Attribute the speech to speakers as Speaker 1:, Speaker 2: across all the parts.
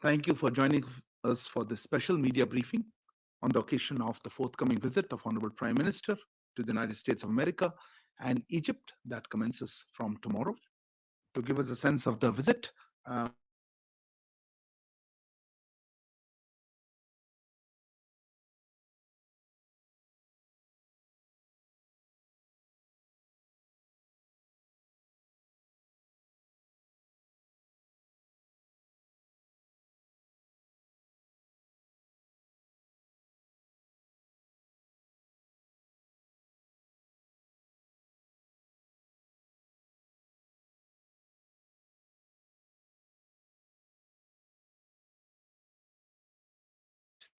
Speaker 1: Thank you for joining us for this special media briefing on the occasion of the forthcoming visit of Honorable Prime Minister to the United States of America and Egypt that commences from tomorrow. To give us a sense of the visit, Prime Minister will visit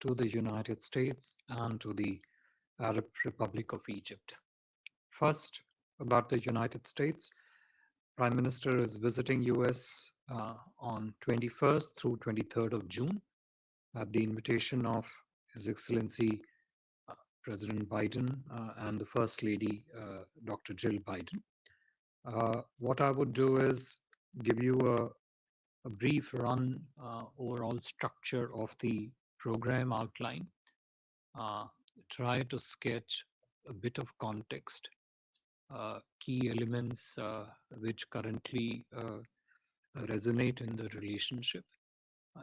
Speaker 2: to the United States and to the Arab Republic of Egypt. First, about the United States, Prime Minister is visiting US on 21st through 23rd of June at the invitation of His Excellency uh, President Biden and the First Lady Dr. Jill Biden. What I would do is give you a brief run overall structure of the program outline, uh, try to sketch a bit of context, key elements which currently resonate in the relationship,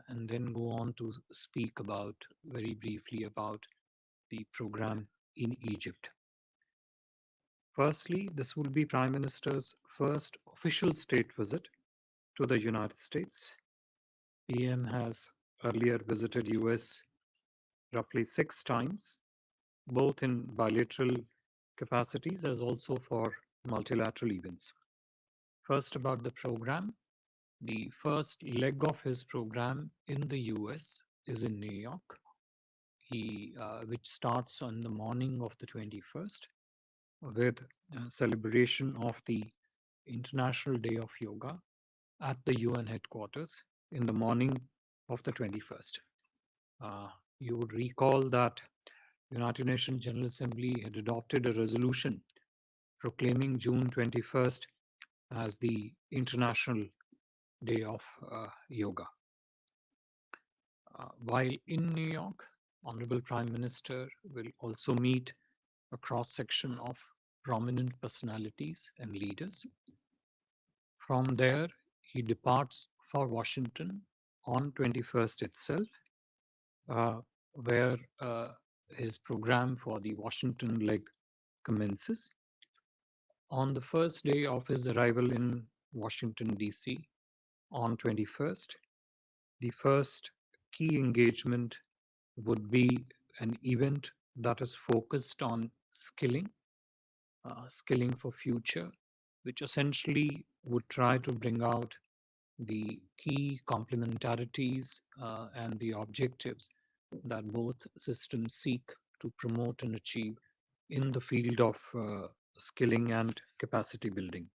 Speaker 2: and then go on to speak about very briefly about the program in Egypt. Firstly, this will be Prime Minister's first official state visit to the United States. PM has earlier visited US roughly 6 times, both in bilateral capacities as also for multilateral events. First, about the program. The first leg of his program in the US is in New York, which starts on the morning of the 21st with celebration of the International Day of Yoga at the UN headquarters in the morning of the 21st. Uh, you would recall that United Nations General Assembly had adopted a resolution proclaiming June 21st as the International Day of Yoga. While in New York, Honorable Prime Minister will also meet a cross section of prominent personalities and leaders. From there, he departs for Washington on 21st itself, uh, where his program for the Washington leg commences. On the first day of his arrival in Washington, D.C., on 21st, the first key engagement would be an event that is focused on skilling for future, which essentially would try to bring out the key complementarities and the objectives that both systems seek to promote and achieve in the field of skilling and capacity building.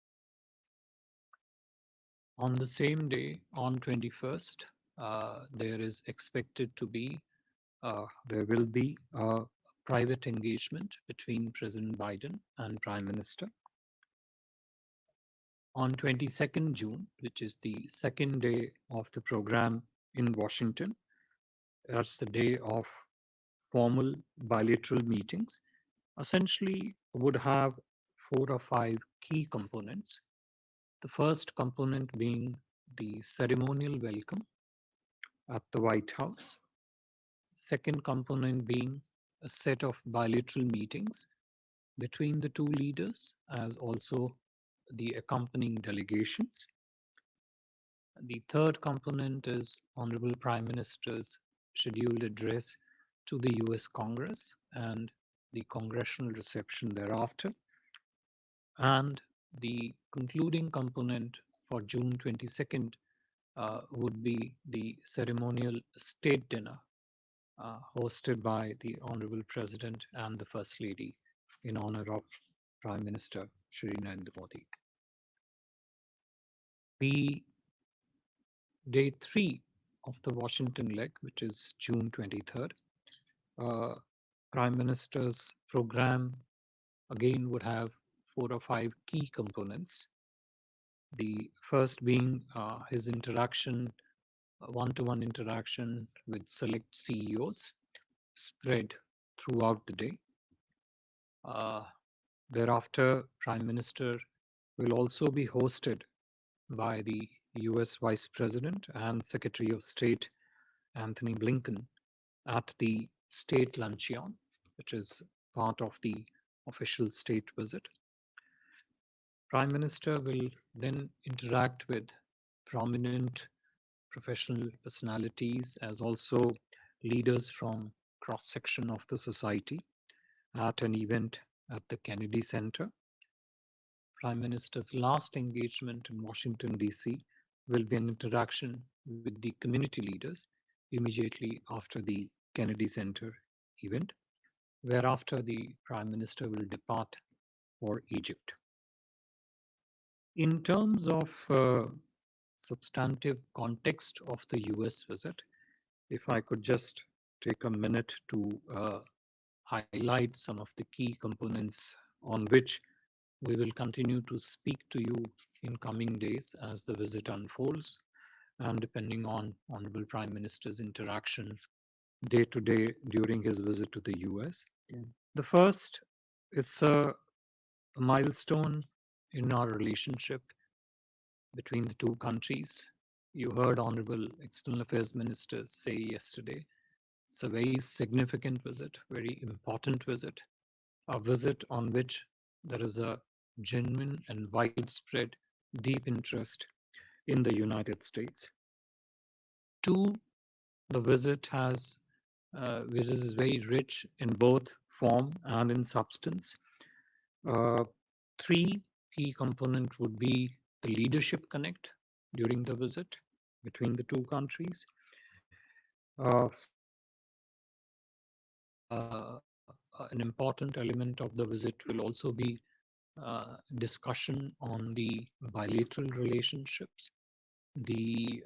Speaker 2: On the same day, on 21st, there will be a private engagement between President Biden and Prime Minister. On 22nd June, which is the second day of the program in Washington, that's the day of formal bilateral meetings, essentially would have 4 or 5 key components. The first component being the ceremonial welcome at the White House. Second component being a set of bilateral meetings between the two leaders as also the accompanying delegations. The third component is Honorable Prime Minister's scheduled address to the US Congress and the congressional reception thereafter. And the concluding component for June 22nd would be the ceremonial state dinner hosted by the Honorable President and the First Lady in honor of Prime Minister Shri Narendra Modi. The day 3 of the Washington leg, which is June 23rd, uh, Prime Minister's program again would have 4 or 5 key components. The first being his interaction one-to-one interaction with select CEOs spread throughout the day. Uh, Thereafter, Prime Minister will also be hosted by the US Vice President and Secretary of State Anthony Blinken at the state luncheon, which is part of the official state visit. Prime Minister will then interact with prominent professional personalities as also leaders from cross section of the society at an event at the Kennedy Center. Prime Minister's last engagement in Washington, D.C. will be an interaction with the community leaders immediately after the Kennedy Center event, whereafter the Prime Minister will depart for Egypt. In terms of substantive context of the US visit, if I could just take a minute to highlight some of the key components on which we will continue to speak to you in coming days as the visit unfolds and depending on Honorable Prime Minister's interaction day to day during his visit to the US. The first is a milestone in our relationship between the two countries. You heard Honorable External Affairs Minister say yesterday, it's a very significant visit, very important visit, a visit on which there is a genuine and widespread deep interest in the United States. Two, the visit which is very rich in both form and in substance. Uh, Three key component would be the leadership connect during the visit between the two countries. An important element of the visit will also be discussion on the bilateral relationships, the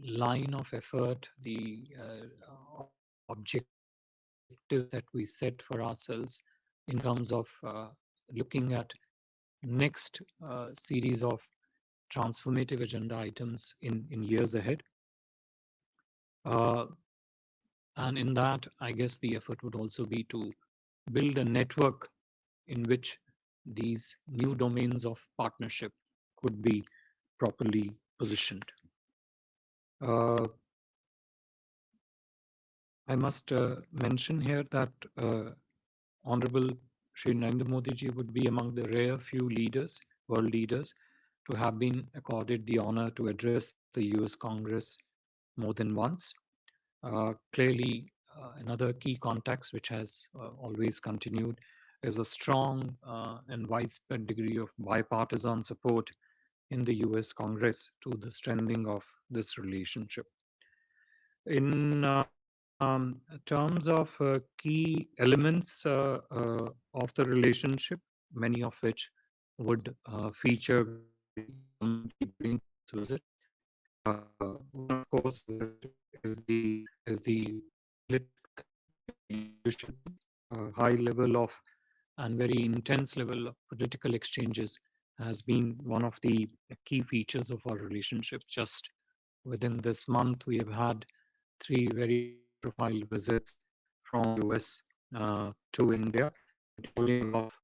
Speaker 2: line of effort, the objectives that we set for ourselves in terms of looking at next series of transformative agenda items in years ahead. Uh, and in that, I guess the effort would also be to build a network in which these new domains of partnership could be properly positioned. Uh, I must mention here that Honorable Shri Narendra Modi ji would be among the rare few leaders, world leaders, to have been accorded the honor to address the US Congress more than once. Clearly, another key context which has always continued is a strong and widespread degree of bipartisan support in the US Congress to the strengthening of this relationship. In terms of key elements of the relationship, many of which would feature very prominently during this visit. One, of course, is the leadership, high level of and very intense level of political exchanges has been one of the key features of our relationship. Just within this month, we have had three very high-profile visits from US to India, including of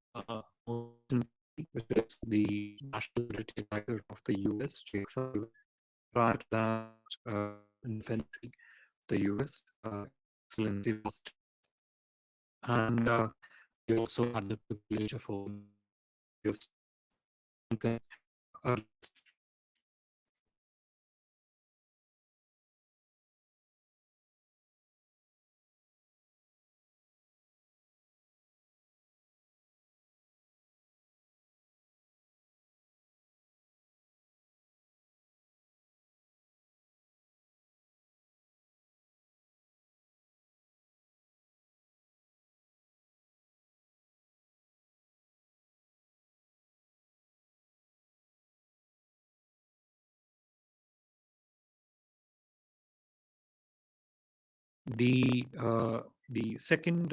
Speaker 2: which is the National Security Advisor of the US, Jake Sullivan. Prior to that, Infantry, the US, Excellency Rost. And we also had the privilege of uh, the second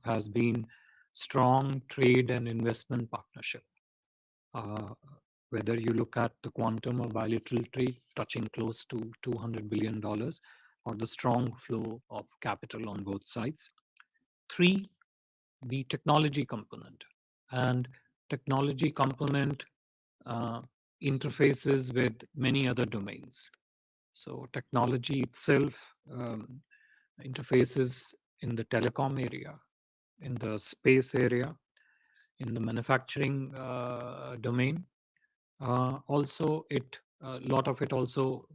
Speaker 2: has been strong trade and investment partnership. Uh, Whether you look at the quantum of bilateral trade touching close to $200 billion or the strong flow of capital on both sides. Three, the technology component. And technology component uh, interfaces with many other domains. So technology itself interfaces in the telecom area, in the space area, in the manufacturing domain. Also, a lot of it also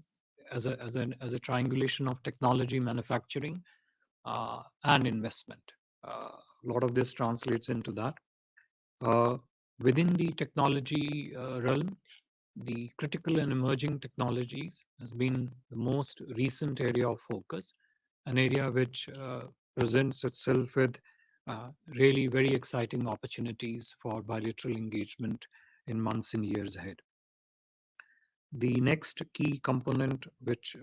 Speaker 2: as a triangulation of technology, manufacturing, and investment. A lot of this translates into that. Uh, Within the technology realm, the critical and emerging technologies has been the most recent area of focus, an area which presents itself with really very exciting opportunities for bilateral engagement in months and years ahead. The next key component, which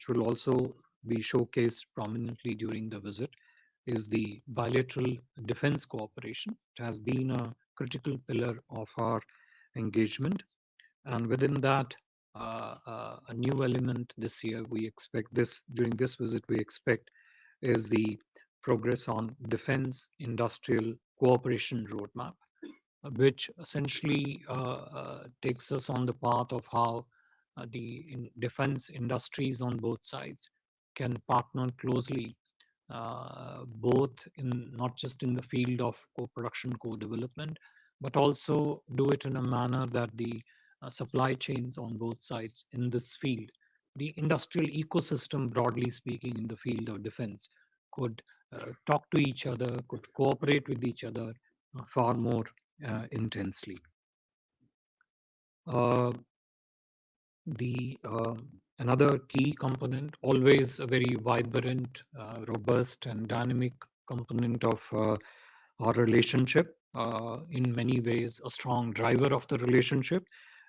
Speaker 2: will also be showcased prominently during the visit, is the bilateral defense cooperation. It has been a critical pillar of our engagement, and within that, a new element this year we expect this during this visit we expect is the progress on defense industrial cooperation roadmap, which essentially takes us on the path of how the defense industries on both sides can partner closely, both in not just in the field of co-production, co-development, but also do it in a manner that the supply chains on both sides in this field, the industrial ecosystem, broadly speaking, in the field of defense, could talk to each other, could cooperate with each other far more intensely. Uh, the Another key component, always a very vibrant, robust, and dynamic component of our relationship. In many ways, a strong driver of the relationship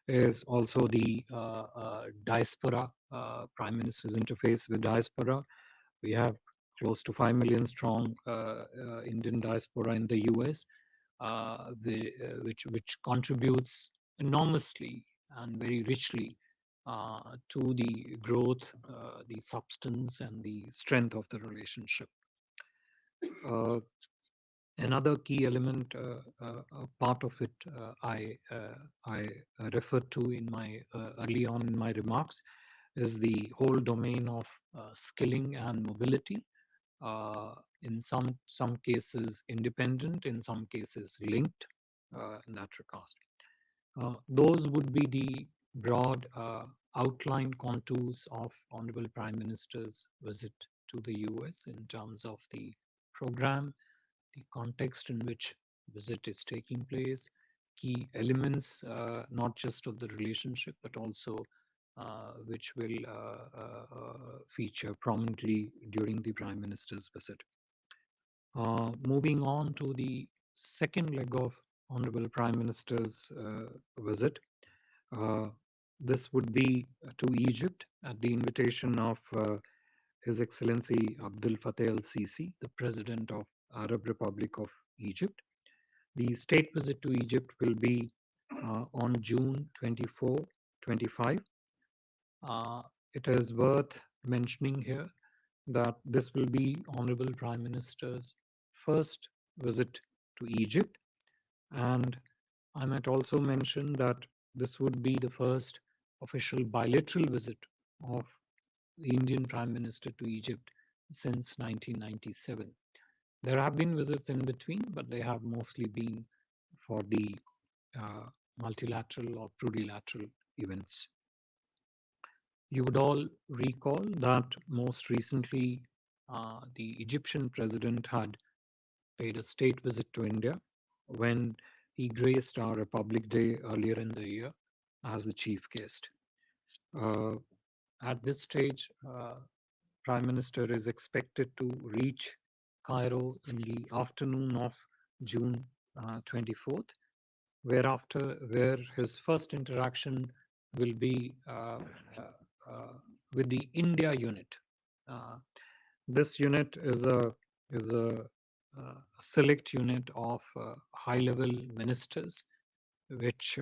Speaker 2: is also the diaspora, prime minister's interface with diaspora. We have close to 5 million strong Indian diaspora in the US, which contributes enormously and very richly to the growth, the substance, and the strength of the relationship. Uh, Another key element, part of it, I referred to in my early on in my remarks, is the whole domain of skilling and mobility. In some cases independent, in some cases linked in that regard. Those would be the broad outline contours of Honorable Prime Minister's visit to the US in terms of the program, the context in which visit is taking place, key elements, not just of the relationship, but also which will feature prominently during the Prime Minister's visit. Moving on to the second leg of Honorable Prime Minister's visit, uh, this would be to Egypt at the invitation of His Excellency Abdel Fattah el-Sisi, the President of Arab Republic of Egypt. The state visit to Egypt will be on June 24, 25. It is worth mentioning here that this will be Honorable Prime Minister's first visit to Egypt, and I might also mention that this would be the first official bilateral visit of the Indian Prime Minister to Egypt since 1997. There have been visits in between, but they have mostly been for the multilateral or plurilateral events. You would all recall that most recently the Egyptian president had paid a state visit to India when he graced our Republic Day earlier in the year as the chief guest. Uh, at this stage, Prime Minister is expected to reach Cairo in the afternoon of June 24th, where his first interaction will be with the India unit. Uh, this unit is a a select unit of high-level ministers, which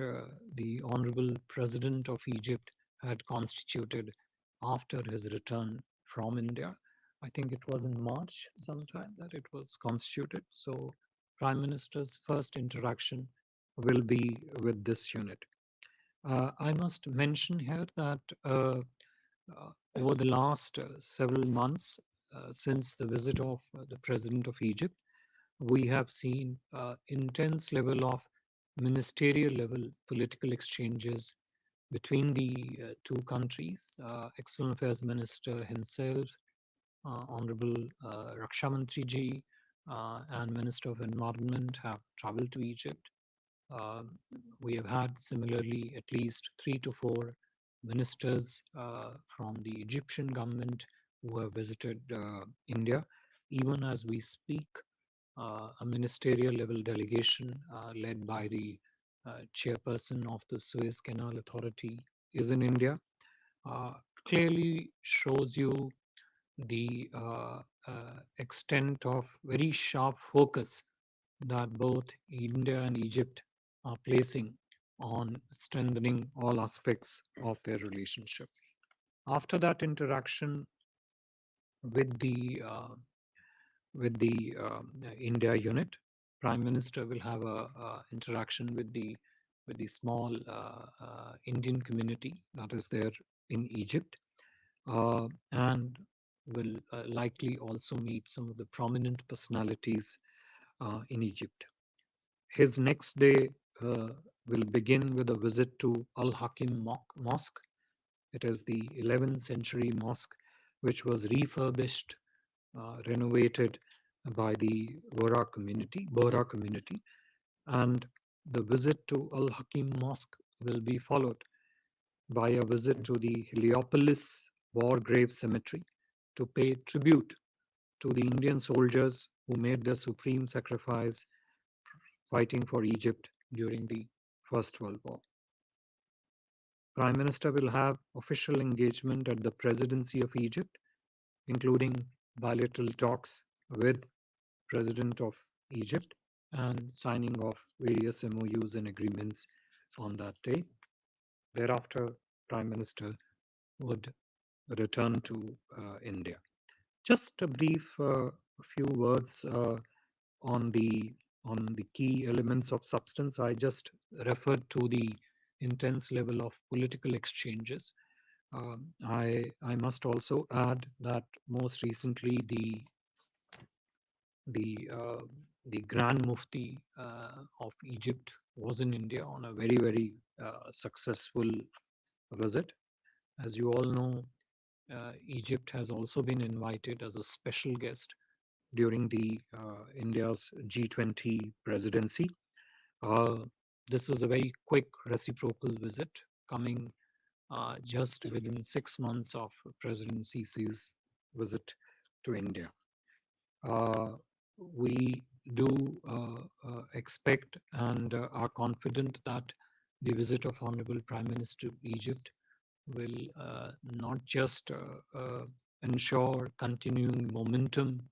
Speaker 2: the Honorable President of Egypt had constituted after his return from India. I think it was in March sometime that it was constituted. So, Prime Minister's first interaction will be with this unit. I must mention here that over the last several months, since the visit of the President of Egypt, we have seen intense level of ministerial level political exchanges between the two countries. External Affairs Minister himself, Honorable Raksha Mantri ji, and Minister of Environment have traveled to Egypt. We have had similarly at least 3 to 4 ministers from the Egyptian government who have visited India. Even as we speak, a ministerial level delegation led by the chairperson of the Suez Canal Authority is in India. Uh, Clearly shows you the extent of very sharp focus that both India and Egypt are placing on strengthening all aspects of their relationship. After that interaction with the India unit, Prime Minister will have a interaction with the small Indian community that is there in Egypt, and will likely also meet some of the prominent personalities in Egypt. His next day will begin with a visit to Al Hakim Mosque. It is the 11th century mosque which was refurbished, renovated by the Bohra community, and the visit to Al Hakim Mosque will be followed by a visit to the Heliopolis War Grave Cemetery to pay tribute to the Indian soldiers who made their supreme sacrifice fighting for Egypt during the First World War. Prime Minister will have official engagement at the Presidency of Egypt, including bilateral talks with President of Egypt and signing of various MOUs and agreements on that day. Thereafter, Prime Minister would return to India. Just a brief few words on the key elements of substance. I just referred to the intense level of political exchanges. I must also add that most recently the Grand Mufti of Egypt was in India on a very successful visit. As you all know, Egypt has also been invited as a special guest during the India's G20 presidency. This is a very quick reciprocal visit coming just within 6 months of President Sisi's visit to India. We do expect and are confident that the visit of Honorable Prime Minister of Egypt will not just ensure continuing momentum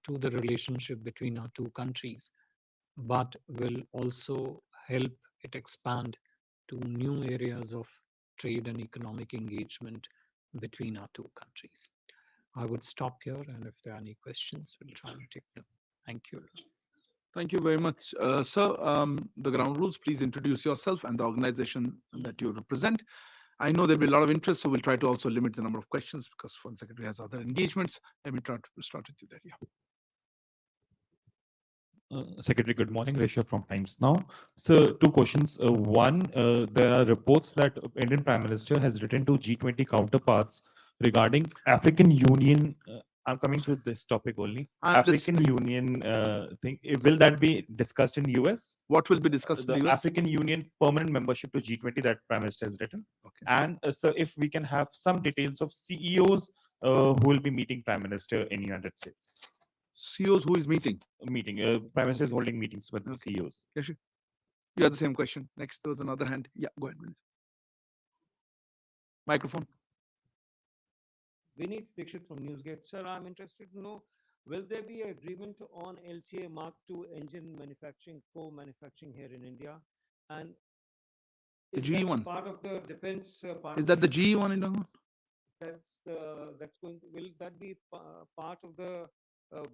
Speaker 2: to the relationship between our two countries, but will also help it expand to new areas of trade and economic engagement between our two countries. I would stop here, and if there are any questions, we'll try and take them. Thank you.
Speaker 1: Thank you very much. Sir, the ground rules, please introduce yourself and the organization that you represent. I know there'll be a lot of interest, so we'll try to also limit the number of questions because Foreign Secretary has other engagements. Let me try to start with you there. Yeah.
Speaker 3: Secretary, good morning. Rishabh from Times Now. So, two questions. One, there are reports that Indian Prime Minister has written to G20 counterparts regarding African Union. I'm coming to this topic only. African Union thing. Will that be discussed in US?
Speaker 1: What will be discussed in
Speaker 3: the
Speaker 1: the US?
Speaker 3: African Union permanent membership to G20 that Prime Minister has written. Okay. And so, if we can have some details of CEOs who will be meeting Prime Minister in United States.
Speaker 1: CEOs who is meeting?
Speaker 3: Prime Minister is holding meetings with the CEOs.
Speaker 1: Yes, you have the same question. Next, there was another hand. Yeah, go ahead. Microphone.
Speaker 4: Vineet Dixit from Newsgate. Sir, I'm interested to know will there be agreement on LCA Mark II engine manufacturing, co-manufacturing here in India? And
Speaker 1: The
Speaker 4: is
Speaker 1: GE
Speaker 4: that
Speaker 1: one.
Speaker 4: part of the defense
Speaker 1: Is that the
Speaker 4: partnership?
Speaker 1: GE one in Dangon?
Speaker 4: That's going to, will that be part of the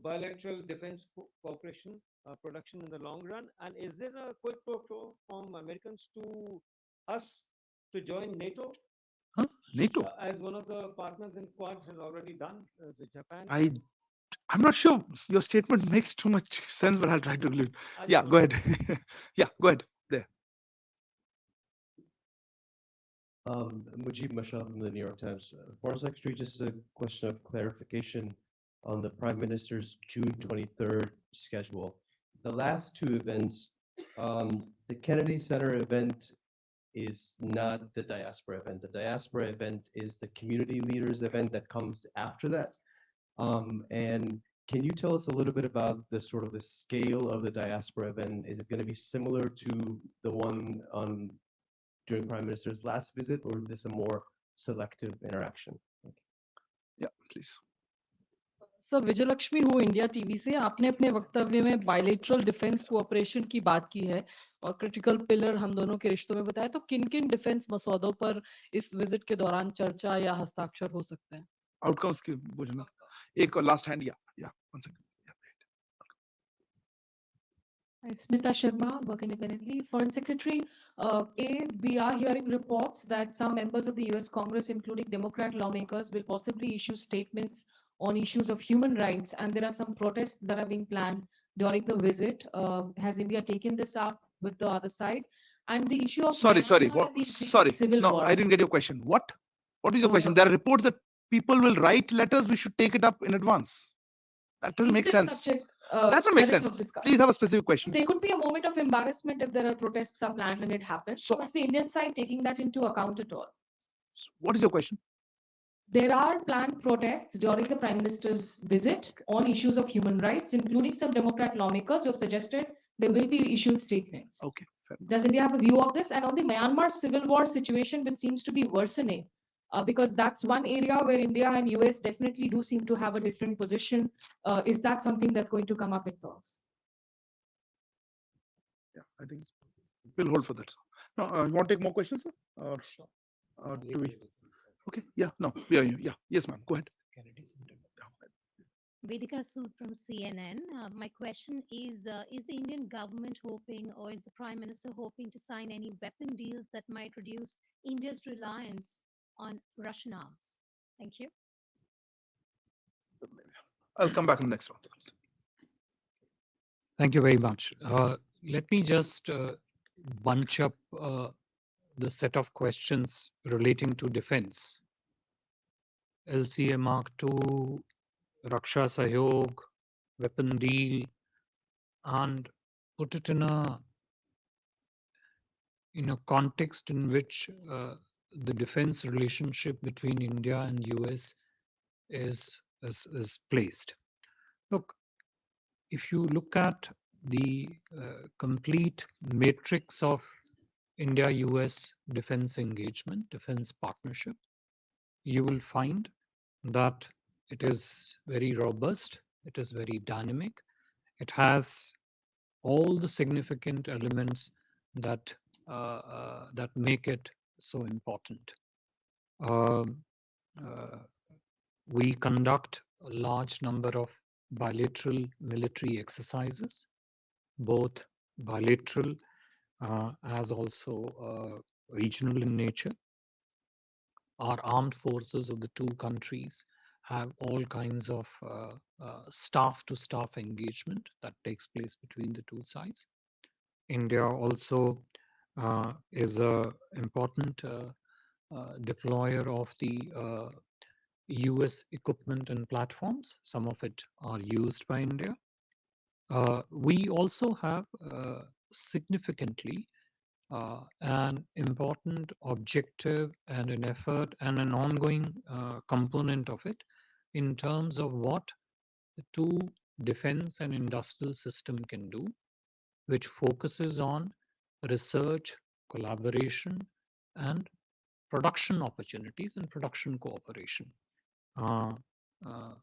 Speaker 4: bilateral defense cooperation production in the long run? And is there a quid pro quo from Americans to us to join NATO
Speaker 1: Huh? NATO?
Speaker 4: as one of the partners in Quad has already done, the Japan?
Speaker 1: I'm not sure your statement makes too much sense, but I'll try to believe.
Speaker 4: I
Speaker 1: Yeah,
Speaker 4: just
Speaker 1: go
Speaker 4: want
Speaker 1: ahead. Yeah, go ahead. There.
Speaker 5: Mujib Mashal from the New York Times. Foreign Secretary, just a question of clarification on the Prime Minister's June 23rd schedule. The last two events, the Kennedy Center event is not the diaspora event. The diaspora event is the community leaders event that comes after that. And can you tell us a little bit about the sort of the scale of the diaspora event? Is it going to be similar to the one on during Prime Minister's last visit, or is this a more selective interaction?
Speaker 1: Yeah, please.
Speaker 6: Sir Vijayalakshmi हूँ India TV से। आपने अपने वक्तव्य में bilateral defence cooperation की बात की है और क्रिटिकल पिलर हम दोनों के रिश्तों में बताया, तो किन-किन डिफेंस मसौदों पर इस विजिट के दौरान चर्चा या हस्ताक्षर हो सकते हैं?
Speaker 1: Outcomes की पूछना। एक और last hand, yeah, one second.
Speaker 7: Smita Sharma, work independently. Foreign Secretary, we are hearing reports that some members of the US Congress, including Democrat lawmakers, will possibly issue statements on issues of human rights, and there are some protests that are being planned during the visit. Has India taken this up with the other side? And the issue of
Speaker 1: Sorry.
Speaker 7: Myanmar
Speaker 1: What?
Speaker 7: and the
Speaker 1: Sorry.
Speaker 7: civil
Speaker 1: No,
Speaker 7: war.
Speaker 1: I didn't get your question. What? What is your
Speaker 7: No,
Speaker 1: question?
Speaker 7: no.
Speaker 1: There are reports that people will write letters. We should take it up in advance. That doesn't
Speaker 7: Is
Speaker 1: make
Speaker 7: this
Speaker 1: sense.
Speaker 7: subject,
Speaker 1: That doesn't make
Speaker 7: merit
Speaker 1: sense.
Speaker 7: of discussion?
Speaker 1: Please have a specific question.
Speaker 7: There could be a moment of embarrassment if there are protests are planned and it happens.
Speaker 1: So-
Speaker 7: So is the Indian side taking that into account at all?
Speaker 1: What is your question?
Speaker 7: There are planned protests during the Prime Minister's visit on issues of human rights, including some Democrat lawmakers who have suggested they will be issuing statements.
Speaker 1: Okay, fair enough.
Speaker 7: Does India have a view of this? And on the Myanmar civil war situation, which seems to be worsening, because that's one area where India and US definitely do seem to have a different position. Is that something that's going to come up in talks?
Speaker 1: Yeah, I think we'll hold for that. No, you want to take more questions, sir? Or do we? Okay, yeah, no, yeah, yes, ma'am, go ahead.
Speaker 8: Vedika Sood from CNN. My question is the Indian government hoping, or is the Prime Minister hoping to sign any weapon deals that might reduce India's reliance on Russian arms? Thank you.
Speaker 1: I'll come back in the next one.
Speaker 2: Thank you very much. Let me just bunch up the set of questions relating to defense. LCA Mark II, Raksha Sahyog, weapon deal, and put it in a context in which the defense relationship between India and US is placed. Look, if you look at the complete matrix of India-US defense engagement, defense partnership, you will find that it is very robust, it is very dynamic, it has all the significant elements that that make it so important. We conduct a large number of bilateral military exercises, both bilateral as also regional in nature. Our armed forces of the two countries have all kinds of staff-to-staff engagement that takes place between the two sides. India also is an important deployer of the US equipment and platforms. Some of it are used by India. We also have significantly an important objective and an effort and an ongoing component of it in terms of what the two defense and industrial system can do, which focuses on research, collaboration, and production opportunities and production cooperation,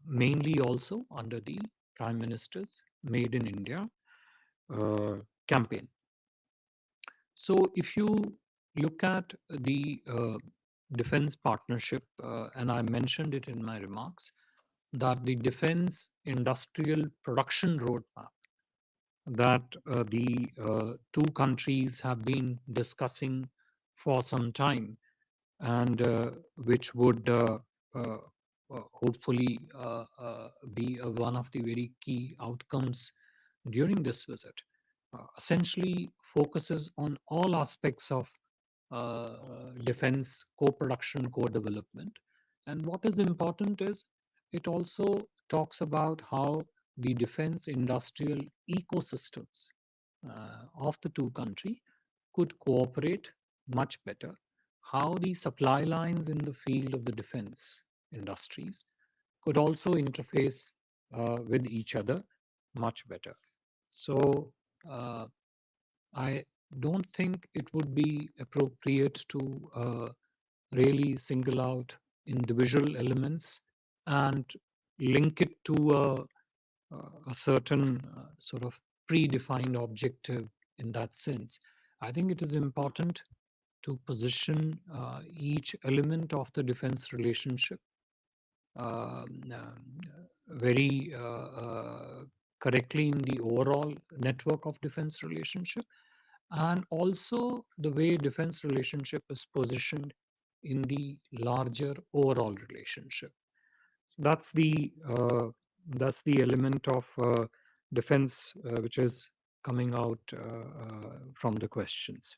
Speaker 2: mainly also under the Prime Minister's Made in India campaign. So if you look at the defense partnership, and I mentioned it in my remarks, that the defense industrial production roadmap that the two countries have been discussing for some time, and which would hopefully be one of the very key outcomes during this visit, essentially focuses on all aspects of defense co-production, co-development. And what is important is it also talks about how the defense industrial ecosystems of the two countries could cooperate much better, how the supply lines in the field of the defense industries could also interface with each other much better. So I don't think it would be appropriate to really single out individual elements and link it to a certain sort of predefined objective in that sense. I think it is important to position each element of the defense relationship very correctly in the overall network of defense relationship, and also the way defense relationship is positioned in the larger overall relationship. That's the element of defense which is coming out from the questions.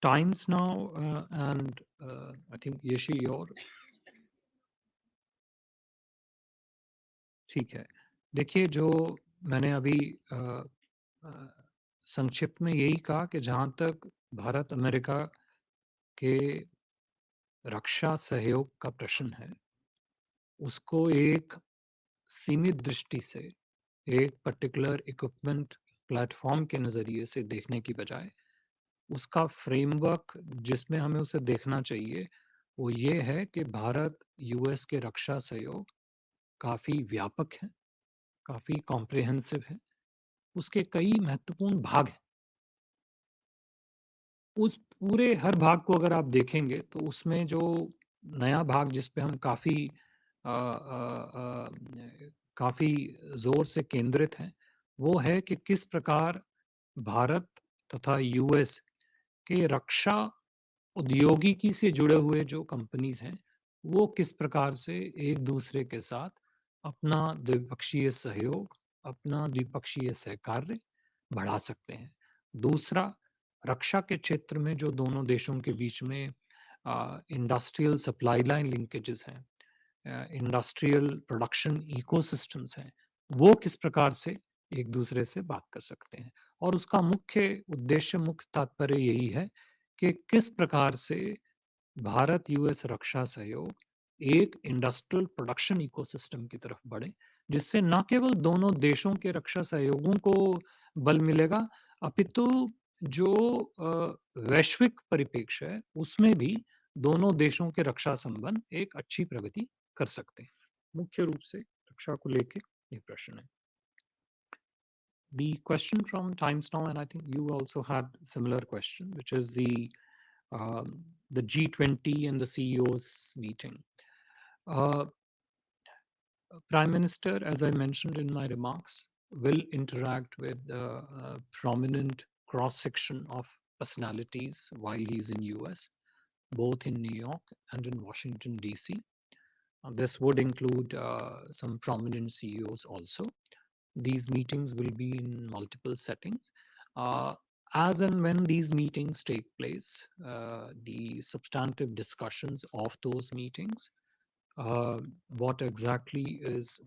Speaker 2: Times now, and I think Yeshi, your ठीक है. देखिए, जो मैंने अभी संक्षिप्त में यही कहा कि जहाँ तक भारत अमेरिका के रक्षा सहयोग का प्रश्न है, उसको एक सीमित दृष्टि से एक पर्टिकुलर इक्विपमेंट प्लेटफॉर्म के नज़रिए से देखने की बजाय उसका फ्रेमवर्क जिसमें हमें उसे देखना चाहिए, वो ये है कि भारत यूएस के रक्षा सहयोग काफ़ी व्यापक है, काफ़ी कॉम्प्रिहेंसिव है, उसके कई महत्वपूर्ण भाग हैं. उस पूरे हर भाग को अगर आप देखेंगे तो उसमें जो नया भाग जिस पे हम काफ़ी ज़ोर से केंद्रित हैं, वो है कि किस प्रकार भारत तथा यूएस के रक्षा औद्योगिकी से जुड़े हुए जो कंपनीज हैं, वो किस प्रकार से एक दूसरे के साथ अपना द्विपक्षीय सहयोग, अपना द्विपक्षीय सहकार्य बढ़ा सकते हैं. दूसरा, रक्षा के क्षेत्र में जो दोनों देशों के बीच में इंडस्ट्रियल सप्लाई लाइन लिंकेजेस हैं, इंडस्ट्रियल प्रोडक्शन इकोसिस्टम्स हैं, वो किस प्रकार से एक दूसरे से बात कर सकते हैं. और उसका मुख्य उद्देश्य, मुख्य तात्पर्य यही है कि किस प्रकार से भारत यूएस रक्षा सहयोग एक इंडस्ट्रियल प्रोडक्शन इकोसिस्टम की तरफ बढ़े, जिससे न केवल दोनों देशों के रक्षा सहयोगों को बल मिलेगा, अपितु जो वैश्विक परिप्रेक्ष्य है उसमें भी दोनों देशों के रक्षा संबंध एक अच्छी प्रगति कर सकते हैं. मुख्य रूप से रक्षा को लेके ये प्रश्न है. The question from Times Now, and I think you also had similar question, which is the G20 and the CEOs meeting. Prime Minister, as I mentioned in my remarks, will interact with a prominent cross-section of personalities while he's in US, both in New York and in Washington, DC. This would include some prominent CEOs also. These meetings will be in multiple settings. As and when these meetings take place, the substantive discussions of those meetings, what exactly is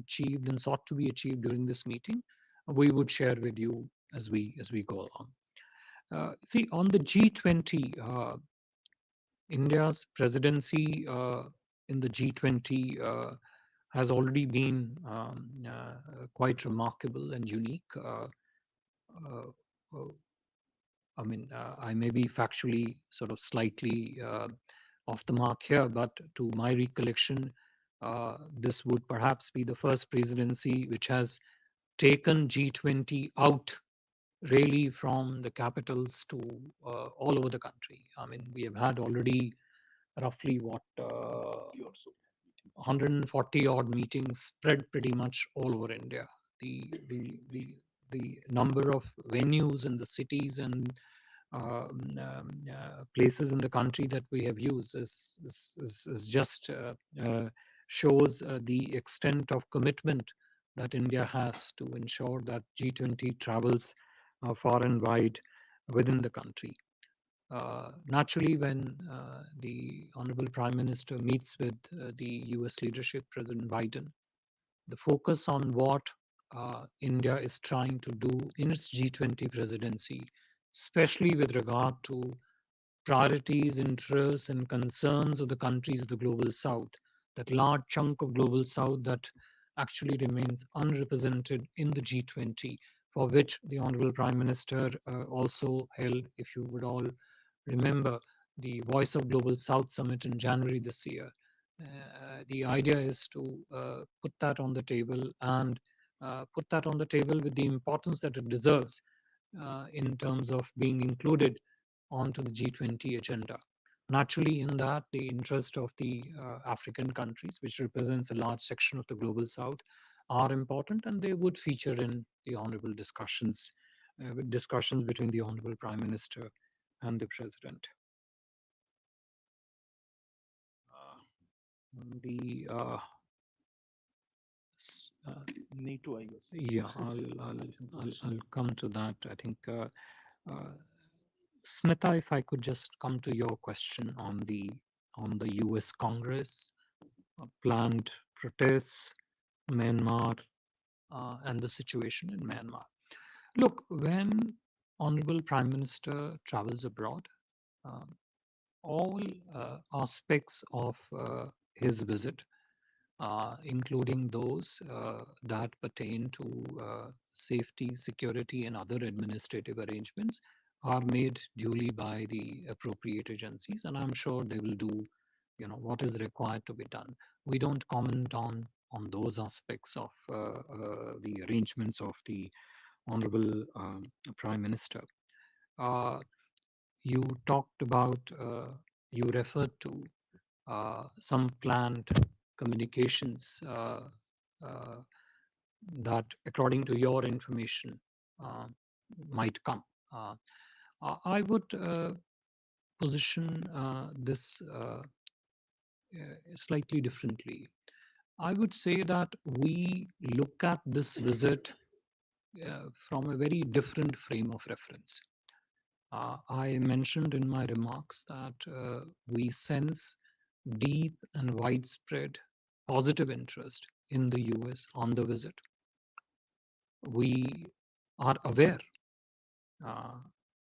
Speaker 2: achieved and sought to be achieved during this meeting, we would share with you as we go along. See, on the G20, India's presidency in the G20 has already been quite remarkable and unique. I mean, I may be factually sort of slightly off the mark here, but to my recollection, this would perhaps be the first presidency which has taken G20 out really from the capitals to all over the country. I mean, we have had already roughly what 140 odd meetings spread pretty much all over India. The number of venues in the cities and places in the country that we have used is just shows the extent of commitment that India has to ensure that G20 travels far and wide within the country. Naturally, when the Honorable Prime Minister meets with the US leadership, President Biden, the focus on what India is trying to do in its G20 presidency, especially with regard to priorities, interests, and concerns of the countries of the Global South, that large chunk of Global South that actually remains unrepresented in the G20, for which the Honorable Prime Minister also held, if you would all remember, the Voice of Global South Summit in January this year. The idea is to put that on the table and put that on the table with the importance that it deserves in terms of being included onto the G20 agenda. Naturally, in that, the interest of the African countries, which represents a large section of the Global South, are important, and they would feature in the honorable discussions between the Honorable Prime Minister and the President. The
Speaker 1: NATO, I guess.
Speaker 2: yeah, I'll come to that. I think Smita, if I could just come to your question on the U.S. Congress, planned protests, Myanmar, and the situation in Myanmar. Look, when Honorable Prime Minister travels abroad, all aspects of his visit, including those that pertain to safety, security, and other administrative arrangements, are made duly by the appropriate agencies, and I'm sure they will do, what is required to be done. We don't comment on those aspects of the arrangements of the Honorable Prime Minister. You talked about, you referred to some planned communications that, according to your information, might come. I would position this slightly differently. I would say that we look at this visit from a very different frame of reference. I mentioned in my remarks that we sense deep and widespread positive interest in the US on the visit. We are aware,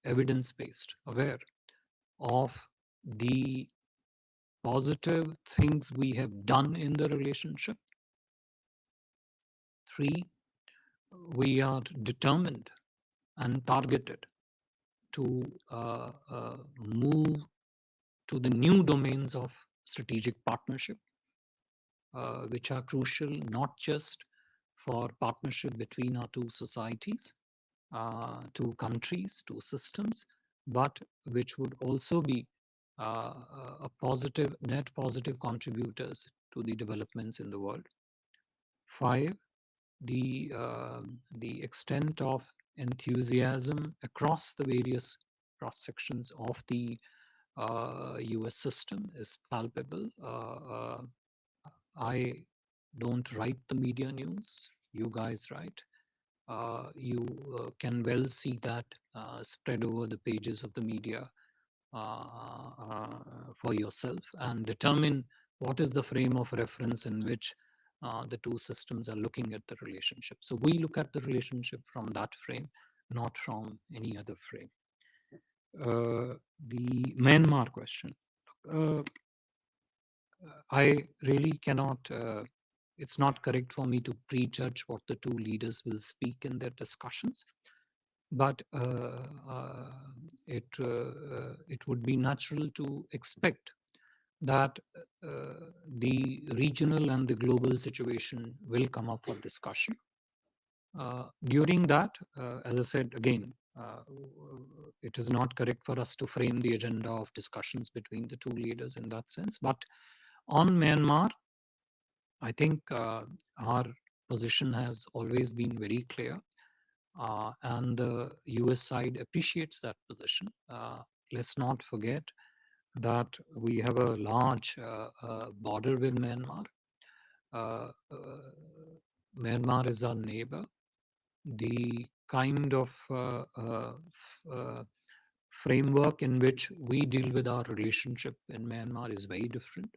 Speaker 2: evidence-based, aware of the positive things we have done in the relationship. 3, we are determined and targeted to move to the new domains of strategic partnership, which are crucial not just for partnership between our two societies, two countries, two systems, but which would also be a positive, net positive contributors to the developments in the world. 5, the extent of enthusiasm across the various cross sections of the US system is palpable. I don't write the media news, you guys write. You can well see that spread over the pages of the media for yourself and determine what is the frame of reference in which the two systems are looking at the relationship. So we look at the relationship from that frame, not from any other frame. The Myanmar question. I really cannot, it's not correct for me to prejudge what the two leaders will speak in their discussions, but it would be natural to expect that the regional and the global situation will come up for discussion. During that, as I said again, it is not correct for us to frame the agenda of discussions between the two leaders in that sense. But on Myanmar, I think our position has always been very clear, and the US side appreciates that position. Let's not forget that we have a large border with Myanmar. Uh, uh, Myanmar is our neighbor. The kind of framework in which we deal with our relationship in Myanmar is very different.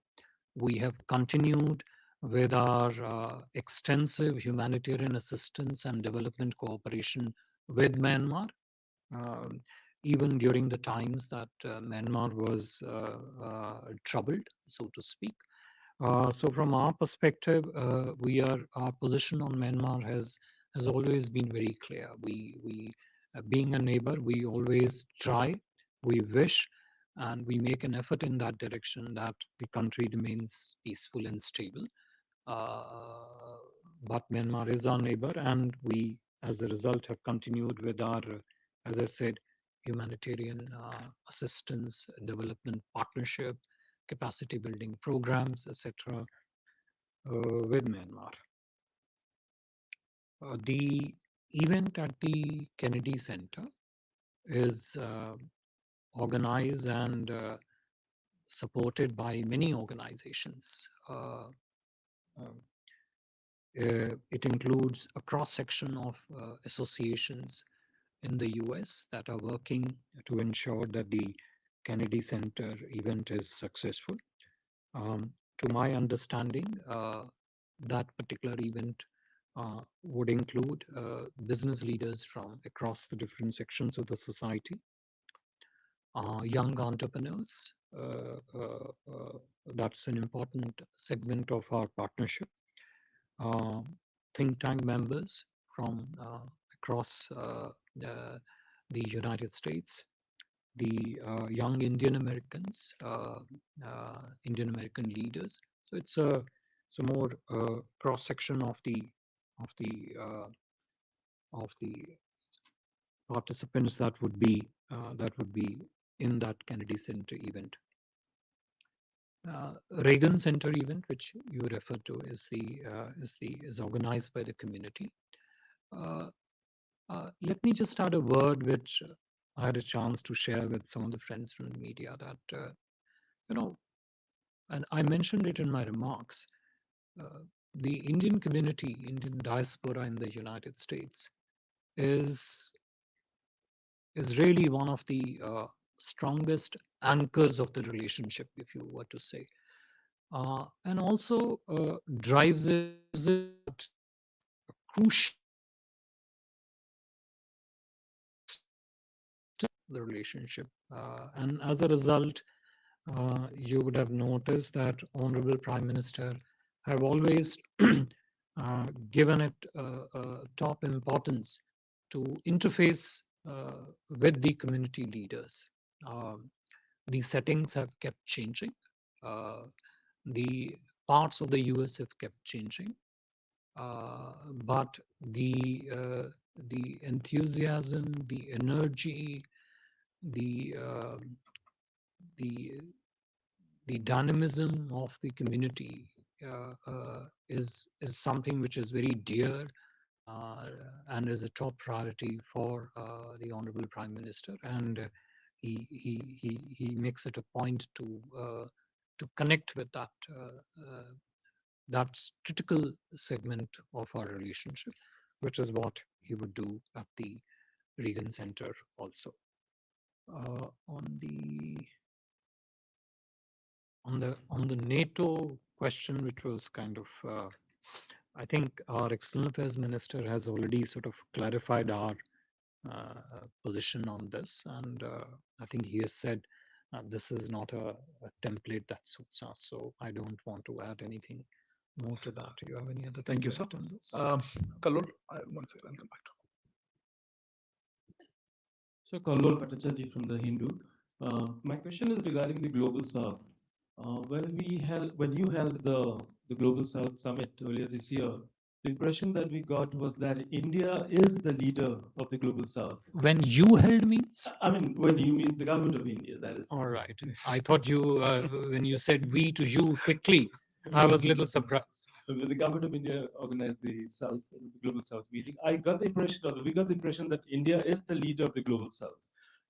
Speaker 2: We have continued with our extensive humanitarian assistance and development cooperation with Myanmar, um, even during the times that Myanmar was troubled, so to speak. So from our perspective, our position on Myanmar has always been very clear. We being a neighbor, we always try, we wish, and we make an effort in that direction that the country remains peaceful and stable. But Myanmar is our neighbor, and we, as a result, have continued with our, as I said, humanitarian assistance, development partnership, capacity building programs, etc., with Myanmar. The event at the Kennedy Center is organized and supported by many organizations. It includes a cross-section of associations in the US that are working to ensure that the Kennedy Center event is successful. To my understanding, that particular event would include business leaders from across the different sections of the society, young entrepreneurs. That's an important segment of our partnership. Think tank members from across the United States, the young Indian Americans, Indian American leaders. So it's a more cross section of the participants that would be in that Kennedy Center event. Reagan Center event, which you refer to, is organized by the community. Let me just add a word which I had a chance to share with some of the friends from the media that and I mentioned it in my remarks. The Indian community, Indian diaspora in the United States, is really one of the strongest anchors of the relationship, if you were to say, and also drives it crucial the relationship, and as a result, you would have noticed that Honorable Prime Minister have always given it top importance to interface with the community leaders. The settings have kept changing. The parts of the US have kept changing, but the enthusiasm, the energy, the dynamism of the community is something which is very dear and is a top priority for the Honorable Prime Minister, and he makes it a point to connect with that critical segment of our relationship, which is what he would do at the Reagan Center also. On the NATO question, which was kind of, I think our External Affairs Minister has already sort of clarified our position on this, and I think he has said this is not a template that suits us. So I don't want to add anything more to that. Do you have any other?
Speaker 1: Thank you, sir.
Speaker 2: on this?
Speaker 1: Kallol, one second, I'll come back to.
Speaker 5: So Kallol Bhattacharjee from The Hindu. My question is regarding the Global South.
Speaker 9: When you held the Global South Summit earlier this year, the impression that we got was that India is the leader of the Global South.
Speaker 2: When you held means?
Speaker 9: I mean, when you mean the government of India, that is.
Speaker 2: All right. I thought you, when you said we to you quickly, I was a little surprised.
Speaker 9: So when the government of India organized the Global South meeting, we got the impression that India is the leader of the Global South.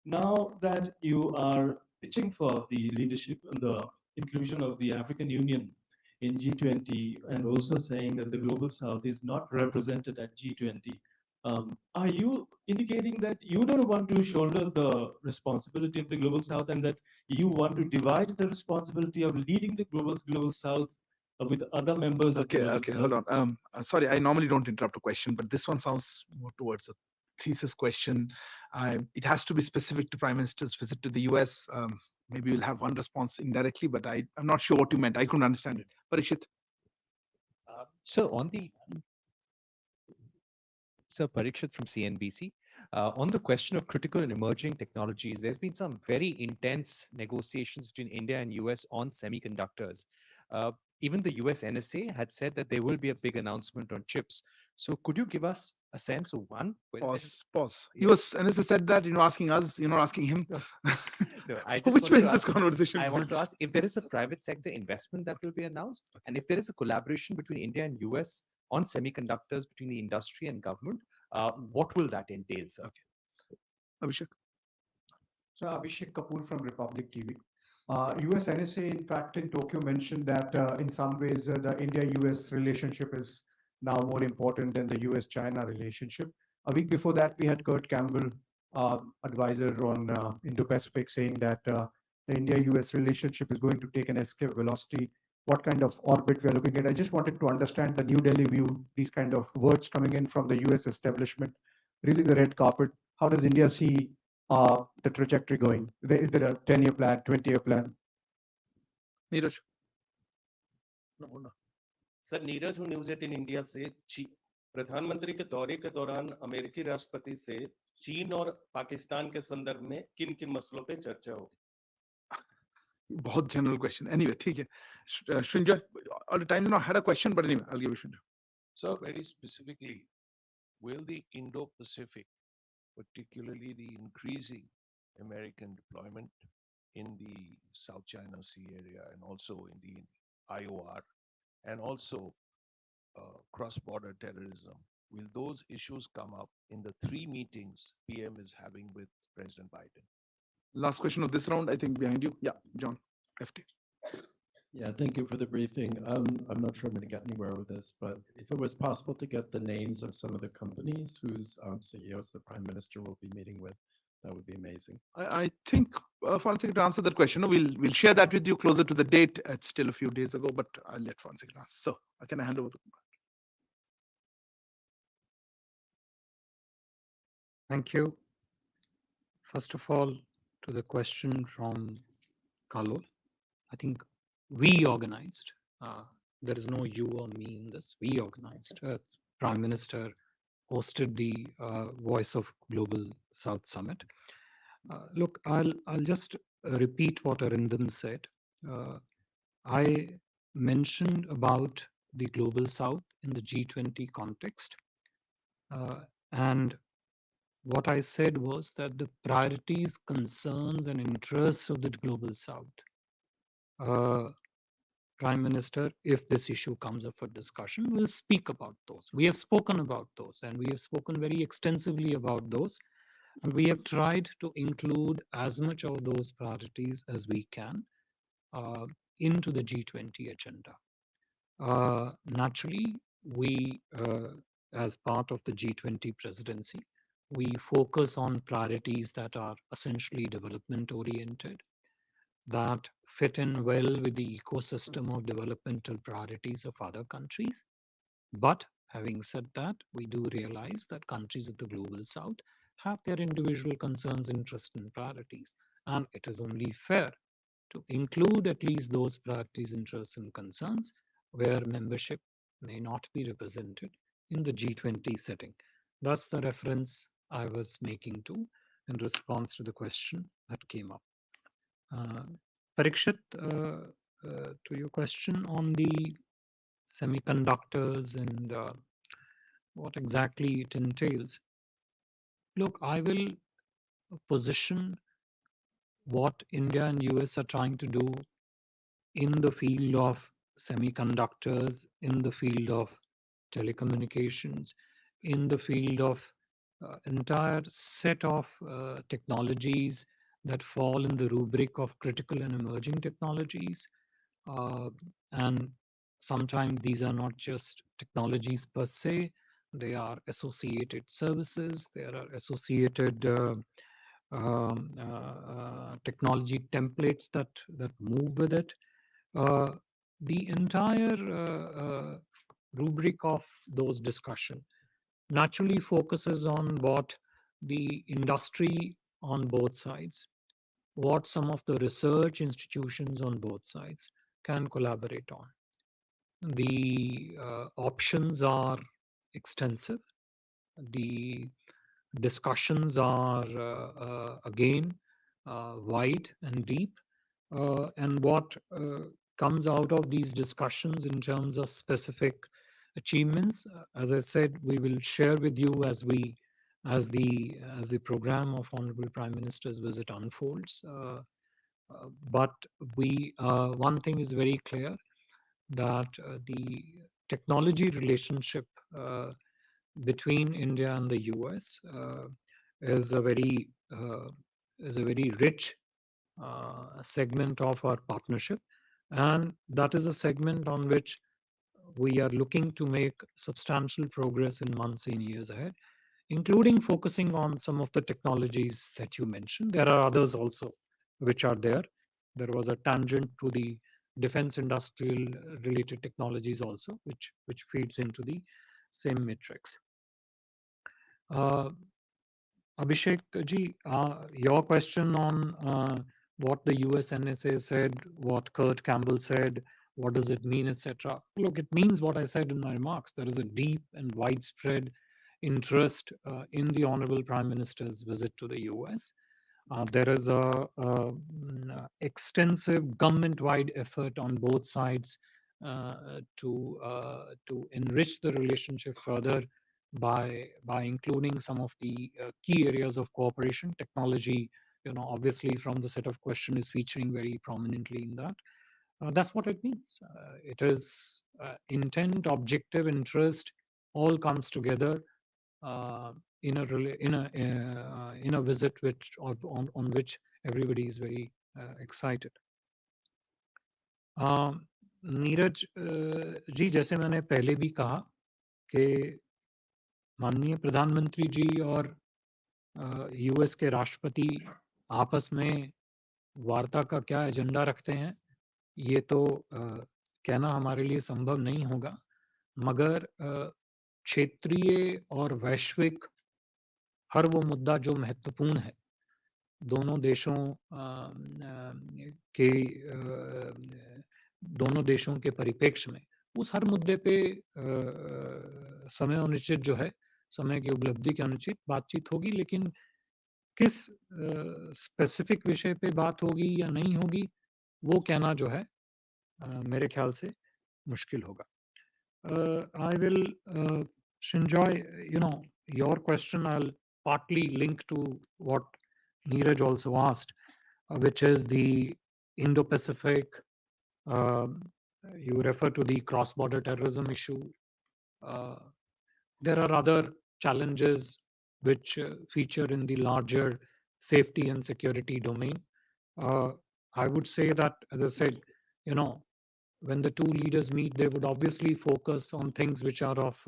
Speaker 9: Now that you are pitching for the leadership and the inclusion of the African Union in G20 and also saying that the Global South is not represented at G20, are you indicating that you don't want to shoulder the responsibility of the Global South and that you want to divide the responsibility of leading the Global South with other members of the
Speaker 1: Okay,
Speaker 9: Global
Speaker 1: okay,
Speaker 9: South?
Speaker 1: hold on. Sorry, I normally don't interrupt a question, but this one sounds more towards a thesis question. It has to be specific to Prime Minister's visit to the US. Maybe we'll have one response indirectly, but I'm not sure what you meant. I couldn't understand it. Parikshit.
Speaker 10: Sir Parikshit from CNBC. On the question of critical and emerging technologies, there's been some very intense negotiations between India and US on semiconductors. Even the US NSA had said that there will be a big announcement on chips. So could you give us a sense of one?
Speaker 1: Pause. US NSA said that, asking us, asking him.
Speaker 10: No,
Speaker 1: Which way is this conversation?
Speaker 10: I wanted to ask if there is a private sector investment that will be announced, and if there is a collaboration between India and US on semiconductors between the industry and government, what will that entail, sir?
Speaker 1: Abhishek.
Speaker 11: So Abhishek Kapoor from Republic TV. US NSA, in fact, in Tokyo mentioned that in some ways the India-US relationship is now more important than the US-China relationship. A week before that, we had Kurt Campbell, advisor on Indo-Pacific, saying that the India-US relationship is going to take an escape velocity. What kind of orbit we are looking at? I just wanted to understand the New Delhi view, these kind of words coming in from the US establishment, really the red carpet. How does India see the trajectory going? Is there a 10-year plan, 20-year plan?
Speaker 1: Neeraj.
Speaker 5: No. Sir Neeraj हूँ news 18 India से प्रधानमंत्री के दौरे के दौरान अमेरिकी राष्ट्रपति से चीन और पाकिस्तान के संदर्भ में किन किन मसलों पे चर्चा होगी?
Speaker 1: बहुत general question. Anyway, ठीक है. Srinjoy, all the time, I had a question, but anyway, I'll give you Srinjoy.
Speaker 12: So very specifically, will the Indo-Pacific, particularly the increasing American deployment in the South China Sea area and also in the IOR, and also cross-border terrorism, will those issues come up in the 3 meetings PM is having with President Biden?
Speaker 1: Last question of this round, I think behind you. Yeah, John, FT.
Speaker 5: Yeah, thank you for the briefing. I'm not sure I'm going to get anywhere with this, but if it was possible to get the names of some of the companies whose CEOs the Prime Minister will be meeting with, that would be amazing.
Speaker 1: I think, Foreign Secretary, to answer that question, we'll share that with you closer to the date. It's still a few days ago, but I'll let Foreign Secretary answer. So, can I hand over?
Speaker 2: Thank you. First of all, to the question from Kalol, I think we organized, there is no you or me in this, we organized, Prime Minister hosted the Voice of Global South Summit. Look, I'll just repeat what Arindam said. I mentioned about the Global South in the G20 context. And what I said was that the priorities, concerns, and interests of the Global South, Prime Minister, if this issue comes up for discussion, will speak about those. We have spoken about those, and we have spoken very extensively about those. And we have tried to include as much of those priorities as we can into the G20 agenda. Naturally, we, as part of the G20 presidency, we focus on priorities that are essentially development oriented, that fit in well with the ecosystem of developmental priorities of other countries. But having said that, we do realize that countries of the Global South have their individual concerns, interests, and priorities. And it is only fair to include at least those priorities, interests, and concerns where membership may not be represented in the G20 setting. That's the reference I was making to in response to the question that came up. Parikshit, to your question on the semiconductors and what exactly it entails. Look, I will position what India and US are trying to do in the field of semiconductors, in the field of telecommunications, in the field of entire set of technologies that fall in the rubric of critical and emerging technologies. And sometimes these are not just technologies per se, they are associated services, there are associated technology templates that move with it. The entire rubric of those discussion naturally focuses on what the industry on both sides, what some of the research institutions on both sides can collaborate on. The options are extensive. The discussions are again wide and deep. And what comes out of these discussions in terms of specific achievements, as I said, we will share with you as the program of Honorable Prime Minister's visit unfolds. But one thing is very clear, that the technology relationship between India and the US is a very rich segment of our partnership, and that is a segment on which we are looking to make substantial progress in months and years ahead, including focusing on some of the technologies that you mentioned. There are others also which are there. There was a tangent to the defense industrial related technologies also, which feeds into the same matrix. Abhishek ji, your question on what the US NSA said, what Kurt Campbell said, what does it mean, etc. Look, it means what I said in my remarks. There is a deep and widespread interest in the Honorable Prime Minister's visit to the US. There is a extensive government-wide effort on both sides to enrich the relationship further by including some of the key areas of cooperation. Technology, obviously from the set of question is featuring very prominently in that. That's what it means. It is intent, objective, interest, all comes together in a visit on which everybody is very excited. Neeraj ji, जैसे मैंने पहले भी कहा कि माननीय प्रधानमंत्री जी और US के राष्ट्रपति आपस में वार्ता का क्या एजेंडा रखते हैं, ये तो कहना हमारे लिए संभव नहीं होगा, मगर क्षेत्रीय और वैश्विक हर वो मुद्दा जो महत्वपूर्ण है दोनों देशों के परिप्रेक्ष्य में, उस हर मुद्दे पे समय अनिश्चित जो है, समय की उपलब्धि के अनुचित बातचीत होगी, लेकिन किस स्पेसिफिक विषय पे बात होगी या नहीं होगी, वो कहना जो है मेरे ख्याल से मुश्किल होगा. I will, Shinjoy, your question I'll partly link to what Neeraj also asked, which is the Indo-Pacific. You refer to the cross-border terrorism issue. There are other challenges which feature in the larger safety and security domain. I would say that, as I said, when the two leaders meet, they would obviously focus on things which are of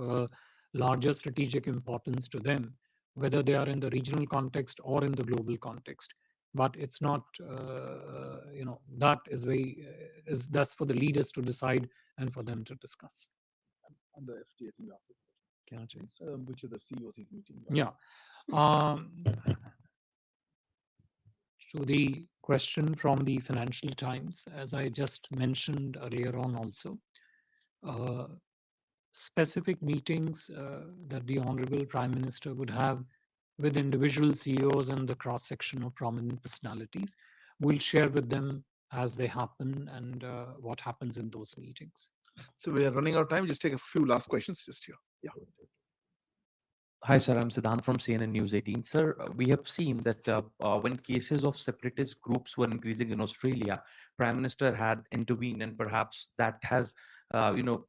Speaker 2: larger strategic importance to them, whether they are in the regional context or in the global context. But it's not, that is that's for the leaders to decide and for them to discuss.
Speaker 1: On the FTA, I think you answered.
Speaker 2: Can I change?
Speaker 1: Which of the CEOs he's meeting?
Speaker 2: Yeah. To the question from the Financial Times, as I just mentioned earlier on also, specific meetings that the Honorable Prime Minister would have with individual CEOs and the cross-section of prominent personalities, we'll share with them as they happen and what happens in those meetings.
Speaker 1: So we are running out of time. Just take a few last questions just here. Yeah.
Speaker 13: Hi, sir. I'm Siddhant from CNN News 18. Sir, we have seen that when cases of separatist groups were increasing in Australia, Prime Minister had intervened, and perhaps that has,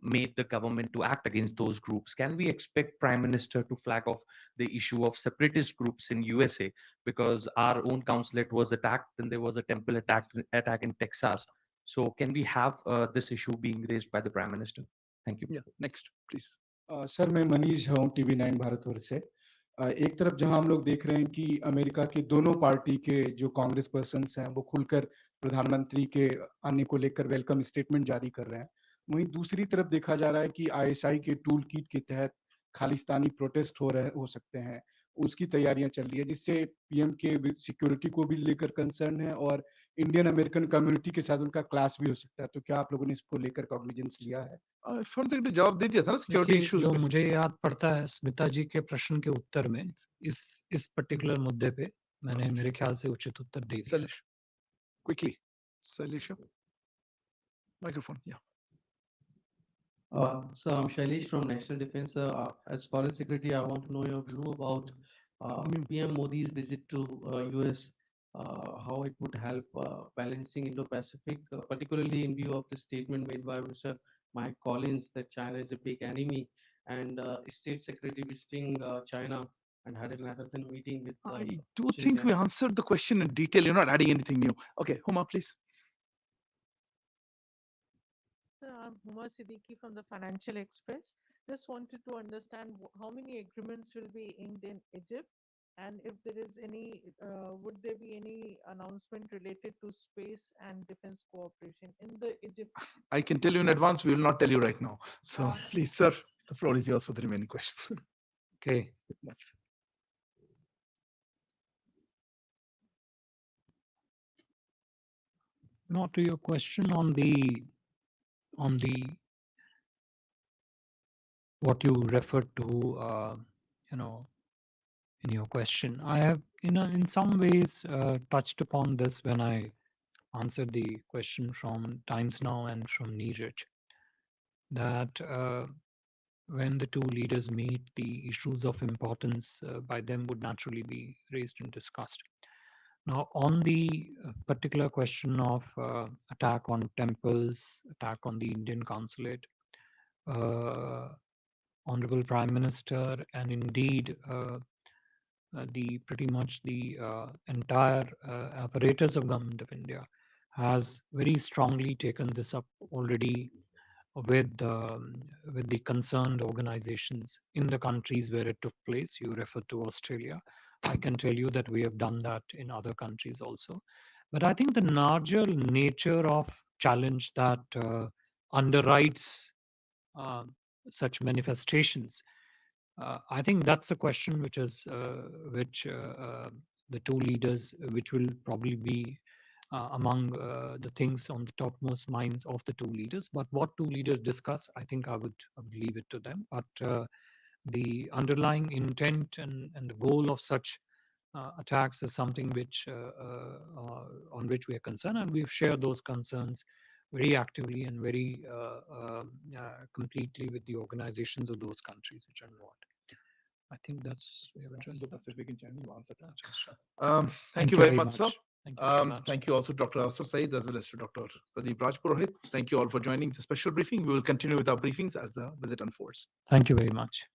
Speaker 13: made the government to act against those groups. Can we expect Prime Minister to flag off the issue of separatist groups in USA? Because our own consulate was attacked, then there was a temple attack in Texas. So can we have this issue being raised by the Prime Minister? Thank you.
Speaker 1: Yeah. Next, please.
Speaker 14: Sir मैं मनीष हूँ TV9 Bharatvarsh से एक तरफ जहां हम लोग देख रहे हैं कि अमेरिका के दोनों पार्टी के जो कांग्रेस पर्सन्स हैं वो खुलकर प्रधानमंत्री के आने को लेकर वेलकम स्टेटमेंट जारी कर रहे हैं वहीं दूसरी तरफ देखा जा रहा है कि ISI के टूल किट के तहत खालिस्तानी प्रोटेस्ट हो सकते हैं उसकी तैयारियां चल रही है जिससे PM के सिक्योरिटी को भी लेकर कंसर्न है और इंडियन अमेरिकन कम्युनिटी के साथ उनका क्लास भी हो सकता है तो क्या आप लोगों ने इसको लेकर कॉग्निजेंस लिया है
Speaker 1: फॉरेन सेक्रेटरी जवाब दे दिया था ना सिक्योरिटी
Speaker 2: देखिए,
Speaker 1: इश्यूज
Speaker 2: जो
Speaker 1: पे।
Speaker 2: मुझे याद पड़ता है स्मिता जी के प्रश्न के उत्तर में इस पर्टिकुलर मुद्दे पे मैंने मेरे ख्याल से उचित उत्तर दे दिया है।
Speaker 1: Salish, quickly. Salisha. Microphone, yeah.
Speaker 15: So I'm Shailesh from National Defense. As Foreign Secretary, I want to know your view about PM Modi's visit to US, how it would help balancing Indo-Pacific, particularly in view of the statement made by Mr. Mike Collins that China is a big enemy, and State Secretary visiting China and had a marathon meeting with.
Speaker 1: I do think we answered the question in detail. You're not adding anything new. Okay, Huma, please.
Speaker 16: I'm Huma Siddiqui from the Financial Express. Just wanted to understand how many agreements will be inked in Egypt, and if there is any, would there be any announcement related to space and defense cooperation in the Egypt?
Speaker 1: I can tell you in advance, we will not tell you right now. So please, sir, the floor is yours for the remaining questions.
Speaker 2: Okay. Now to your question on the what you referred to, in your question. I have, in some ways touched upon this when I answered the question from Times Now and from Neeraj, that when the two leaders meet, the issues of importance by them would naturally be raised and discussed. Now, on the particular question of attack on temples, attack on the Indian consulate, Honorable Prime Minister, and indeed pretty much the entire apparatus of Government of India has very strongly taken this up already with the concerned organizations in the countries where it took place. You referred to Australia. I can tell you that we have done that in other countries also. But I think the larger nature of challenge that underwrites such manifestations, I think that's a question which the two leaders, which will probably be among the things on the topmost minds of the two leaders. But what two leaders discuss, I think I would leave it to them. But the underlying intent and the goal of such attacks is something which on which we are concerned, and we've shared those concerns very actively and very completely with the organizations of those countries which are involved. I think that's we have addressed the Pacific in China. You answered that.
Speaker 1: Thank you very much, sir.
Speaker 2: Thank you very much.
Speaker 1: Thank you also, Dr. Asar Saeed, as well as to Dr. Pradeep Rajpurohit. Thank you all for joining the special briefing. We will continue with our briefings as the visit unfolds.
Speaker 2: Thank you very much.